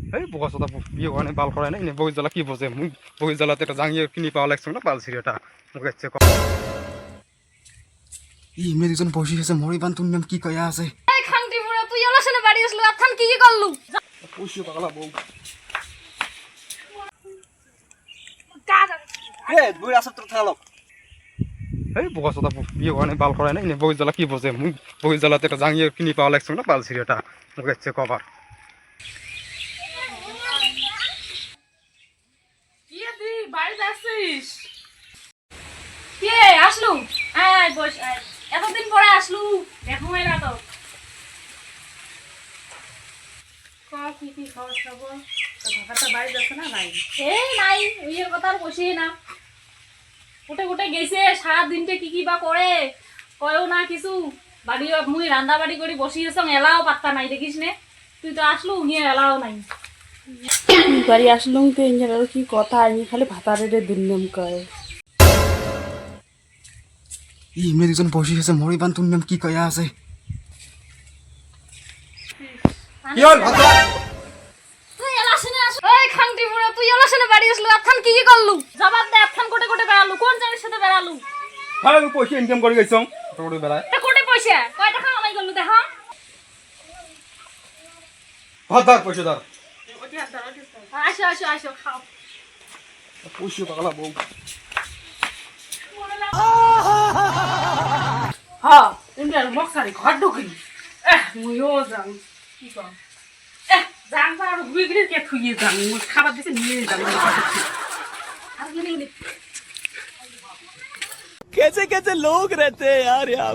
এই বোকা চোদা বিয়ে হয় বাল করায় না বই জ্বালা কি বোঝে মুই বই জ্বালাতে একটা জাঙ্গিয়ে কিনে পাওয়া লাগছে না বাল ছিঁড়েটা মুখে হচ্ছে এই মেয়ে দুজন বসে আছে মরি বান তুমি কি কয়া আছে এই খান্তি বুড়া তুই এলাসনে বাড়ি আসলো আথান কি করলু পয়সা পাগলা বউ এ দুই আসর তোর থালো এই বোকা চোদা বিয়ে হয় বাল করায় না বই জ্বালা কি বোঝে মুই বই জ্বালাতে একটা জাঙ্গিয়ে কিনে পাওয়া লাগছে না বাল ছিঁড়েটা মুখে হচ্ছে কবার কে আসলু আয় বস আয় এতদিন পরে আসলু দেখো এরা তো কি খবর খবর ভাষাটা বাড়ি যাচ্ছে না নাই এই নাই ইয়ের কথা আর বসি না উঠে উঠে গেছে সারা দিনটা কি বা করে কয়ও না কিছু বাড়ি মুই রান্না বাড়ি করে বসিয়েছ এলাও পাত্তা নাই দেখিস নে তুই তো আসলু নিয়ে এলাও নাই বাড়ি আসলাম তো ইঞ্জিনিয়ার কি কথা আমি খালি ভাতারে দুর্নাম কয় এই মেয়ে দুজন বসে আছে মরি বান তুমি কি কয়া আছে কি হল তুই এলাসনে আস ওই খান্তি বুড়া তুই এলাসনে বাড়ি আসলু আথান কি করলু জবাব দে আথান কোটে কোটে বেড়ালু কোন জায়গার সাথে বেড়ালু হ্যাঁ আমি পয়সা ইনকাম করে গেছম তোর বেলায় তা কোটে পয়সা কয় টাকা কামাই করলু দেখো হাজার পয়সা দাও আসো আসো আসো খাও পয়সা পাগলা বউ হ্যাঁ ইঞ্জিনিয়ার মশারি ঘর ঢুকি মুইও যাম কি কম যাম আর বিগড়ে কে থুইয়ে যাম খাবার দিতে নিয়ে যাম আর গেলি कैसे कैसे लोग रहते हैं यार यहाँ